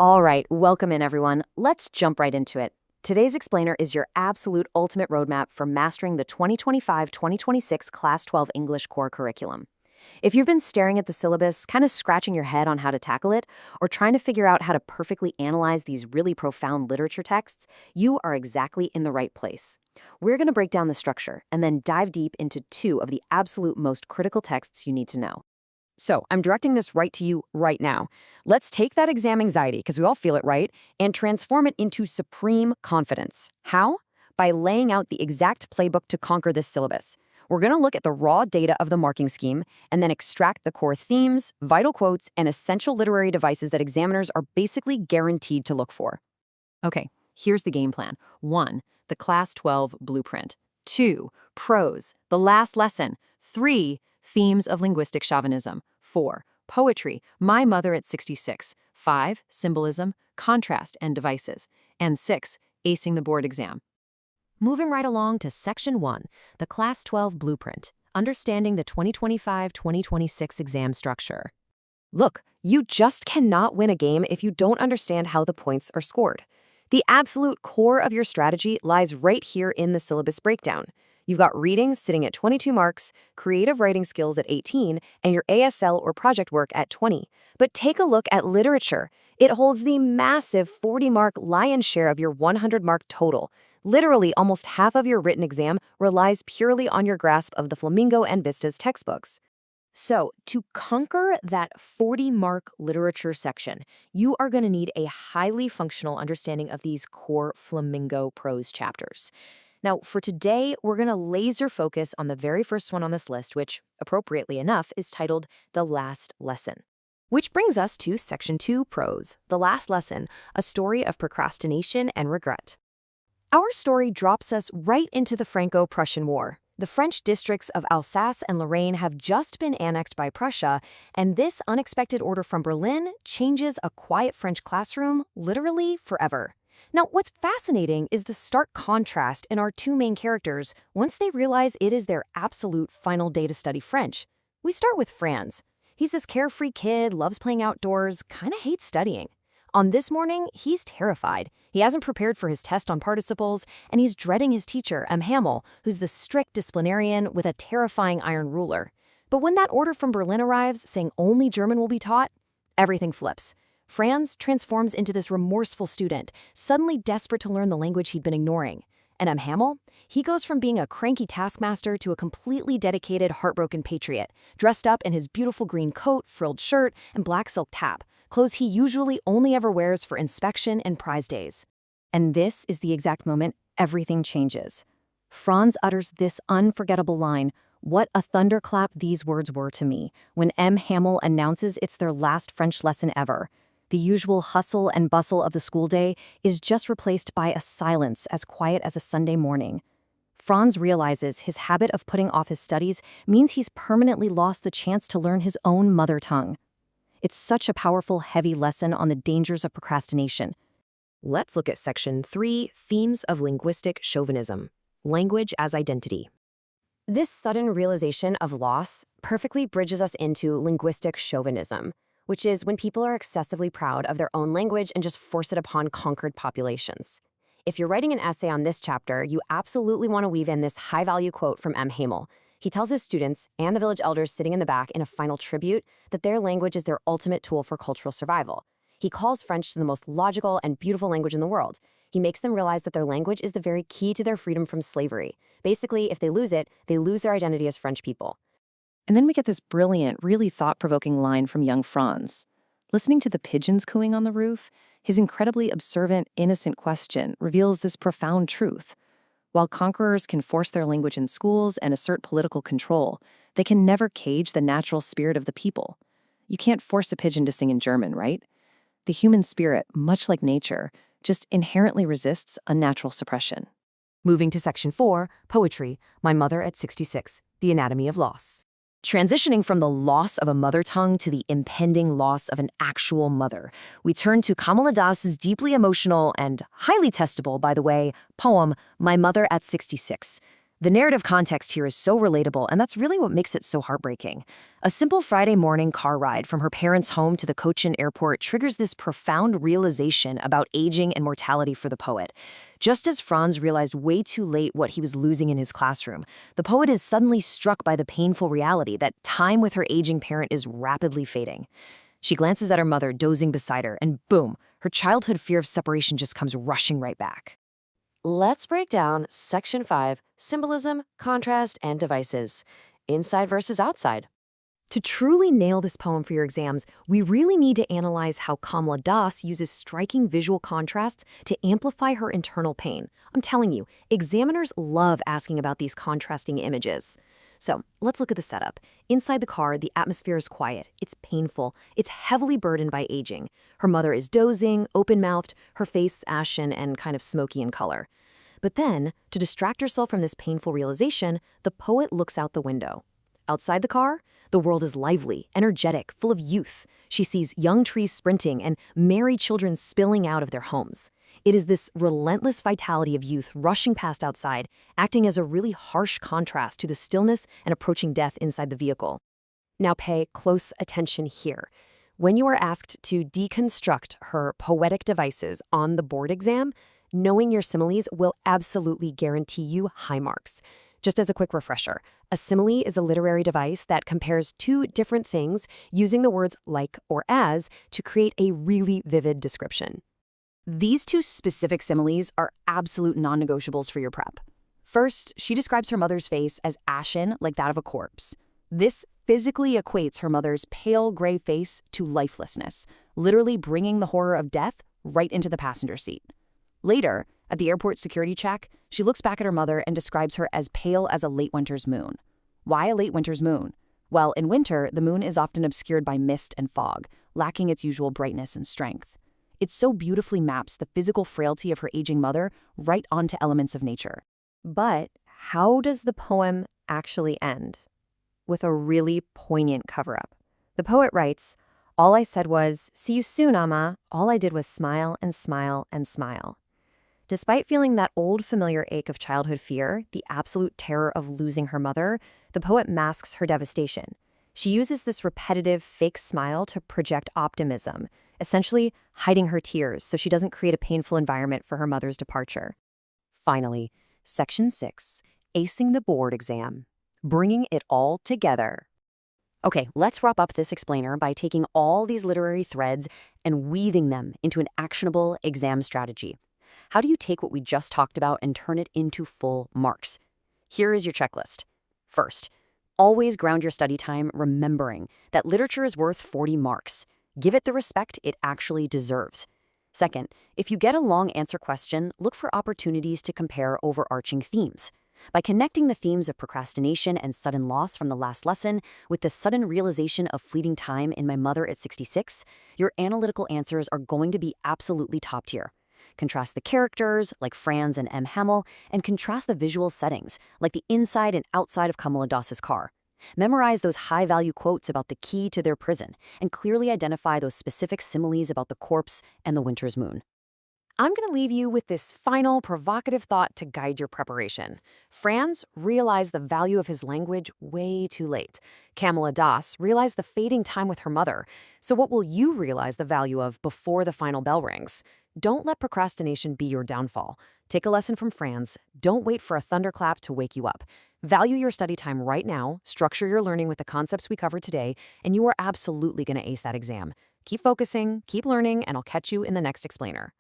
All right, welcome in everyone. Let's jump right into it. Today's explainer is your absolute ultimate roadmap for mastering the 2025-2026 Class 12 English Core Curriculum. If you've been staring at the syllabus, kind of scratching your head on how to tackle it, or trying to figure out how to perfectly analyze these really profound literature texts, you are exactly in the right place. We're going to break down the structure and then dive deep into two of the absolute most critical texts you need to know. So, I'm directing this right to you right now. Let's take that exam anxiety, because we all feel it, right, and transform it into supreme confidence. How? By laying out the exact playbook to conquer this syllabus. We're going to look at the raw data of the marking scheme and then extract the core themes, vital quotes, and essential literary devices that examiners are basically guaranteed to look for. Okay, here's the game plan. 1. The Class 12 Blueprint. 2. Prose, the last lesson. 3. Themes of linguistic chauvinism. 4. Poetry, My Mother at 66. 5. Symbolism, contrast, and devices. And 6. Acing the board exam. Moving right along to Section 1, the Class 12 Blueprint, understanding the 2025-2026 exam structure. Look, you just cannot win a game if you don't understand how the points are scored. The absolute core of your strategy lies right here in the syllabus breakdown. You've got reading sitting at 22 marks, creative writing skills at 18, and your ASL or project work at 20. But take a look at literature. It holds the massive 40-mark lion's share of your 100-mark total. Literally, almost half of your written exam relies purely on your grasp of the Flamingo and Vistas textbooks. So, to conquer that 40-mark literature section, you are going to need a highly functional understanding of these core Flamingo prose chapters. Now, for today, we're going to laser focus on the very first one on this list, which, appropriately enough, is titled The Last Lesson. Which brings us to Section 2, Prose, The Last Lesson, a story of procrastination and regret. Our story drops us right into the Franco-Prussian War. The French districts of Alsace and Lorraine have just been annexed by Prussia, and this unexpected order from Berlin changes a quiet French classroom literally forever. Now, what's fascinating is the stark contrast in our two main characters once they realize it is their absolute final day to study French. We start with Franz. He's this carefree kid, loves playing outdoors, kind of hates studying. On this morning, he's terrified. He hasn't prepared for his test on participles, and he's dreading his teacher, M. Hamel, who's the strict disciplinarian with a terrifying iron ruler. But when that order from Berlin arrives saying only German will be taught, everything flips. Franz transforms into this remorseful student, suddenly desperate to learn the language he'd been ignoring. And M. Hamel? He goes from being a cranky taskmaster to a completely dedicated, heartbroken patriot, dressed up in his beautiful green coat, frilled shirt, and black silk cap, clothes he usually only ever wears for inspection and prize days. And this is the exact moment everything changes. Franz utters this unforgettable line, "What a thunderclap these words were to me," when M. Hamel announces it's their last French lesson ever. The usual hustle and bustle of the school day is just replaced by a silence as quiet as a Sunday morning. Franz realizes his habit of putting off his studies means he's permanently lost the chance to learn his own mother tongue. It's such a powerful, heavy lesson on the dangers of procrastination. Let's look at Section 3, Themes of Linguistic Chauvinism, Language as Identity. This sudden realization of loss perfectly bridges us into linguistic chauvinism, which is when people are excessively proud of their own language and just force it upon conquered populations. If you're writing an essay on this chapter, you absolutely want to weave in this high-value quote from M. Hamel. He tells his students and the village elders sitting in the back in a final tribute that their language is their ultimate tool for cultural survival. He calls French the most logical and beautiful language in the world. He makes them realize that their language is the very key to their freedom from slavery. Basically, if they lose it, they lose their identity as French people. And then we get this brilliant, really thought-provoking line from young Franz. Listening to the pigeons cooing on the roof, his incredibly observant, innocent question reveals this profound truth. While conquerors can force their language in schools and assert political control, they can never cage the natural spirit of the people. You can't force a pigeon to sing in German, right? The human spirit, much like nature, just inherently resists unnatural suppression. Moving to Section 4, Poetry, My Mother at 66, The Anatomy of Loss. Transitioning from the loss of a mother tongue to the impending loss of an actual mother, we turn to Kamala Das's deeply emotional and highly testable, by the way, poem, My Mother at 66. The narrative context here is so relatable, and that's really what makes it so heartbreaking. A simple Friday morning car ride from her parents' home to the Cochin airport triggers this profound realization about aging and mortality for the poet. Just as Franz realized way too late what he was losing in his classroom, the poet is suddenly struck by the painful reality that time with her aging parent is rapidly fading. She glances at her mother dozing beside her, and boom, her childhood fear of separation just comes rushing right back. Let's break down Section 5, Symbolism, Contrast, and Devices. Inside versus outside. To truly nail this poem for your exams, we really need to analyze how Kamala Das uses striking visual contrasts to amplify her internal pain. I'm telling you, examiners love asking about these contrasting images. So let's look at the setup. Inside the car, the atmosphere is quiet. It's painful. It's heavily burdened by aging. Her mother is dozing, open-mouthed, her face ashen and kind of smoky in color. But then, to distract herself from this painful realization, the poet looks out the window. Outside the car, the world is lively, energetic, full of youth. She sees young trees sprinting and merry children spilling out of their homes. It is this relentless vitality of youth rushing past outside, acting as a really harsh contrast to the stillness and approaching death inside the vehicle. Now pay close attention here. When you are asked to deconstruct her poetic devices on the board exam, knowing your similes will absolutely guarantee you high marks. Just as a quick refresher, a simile is a literary device that compares two different things using the words like or as to create a really vivid description. These two specific similes are absolute non-negotiables for your prep. First, she describes her mother's face as ashen, like that of a corpse. This physically equates her mother's pale gray face to lifelessness, literally bringing the horror of death right into the passenger seat. Later, at the airport security check, she looks back at her mother and describes her as pale as a late winter's moon. Why a late winter's moon? Well, in winter, the moon is often obscured by mist and fog, lacking its usual brightness and strength. It so beautifully maps the physical frailty of her aging mother right onto elements of nature. But how does the poem actually end? With a really poignant cover-up. The poet writes, "All I said was, 'See you soon, Amma.' All I did was smile and smile and smile." Despite feeling that old familiar ache of childhood fear, the absolute terror of losing her mother, the poet masks her devastation. She uses this repetitive, fake smile to project optimism, essentially hiding her tears so she doesn't create a painful environment for her mother's departure. Finally, Section 6, Acing the Board Exam. Bringing it all together. Okay, let's wrap up this explainer by taking all these literary threads and weaving them into an actionable exam strategy. How do you take what we just talked about and turn it into full marks? Here is your checklist. First, always ground your study time remembering that literature is worth 40 marks. Give it the respect it actually deserves. Second, if you get a long answer question, look for opportunities to compare overarching themes. By connecting the themes of procrastination and sudden loss from the last lesson with the sudden realization of fleeting time in My Mother at 66, your analytical answers are going to be absolutely top tier. Contrast the characters, like Franz and M. Hamel, and contrast the visual settings, like the inside and outside of Kamala Das's car. Memorize those high-value quotes about the key to their prison, and clearly identify those specific similes about the corpse and the winter's moon. I'm going to leave you with this final provocative thought to guide your preparation. Franz realized the value of his language way too late. Kamala Das realized the fading time with her mother. So what will you realize the value of before the final bell rings? Don't let procrastination be your downfall. Take a lesson from Franz. Don't wait for a thunderclap to wake you up. Value your study time right now, structure your learning with the concepts we covered today, and you are absolutely going to ace that exam. Keep focusing, keep learning, and I'll catch you in the next explainer.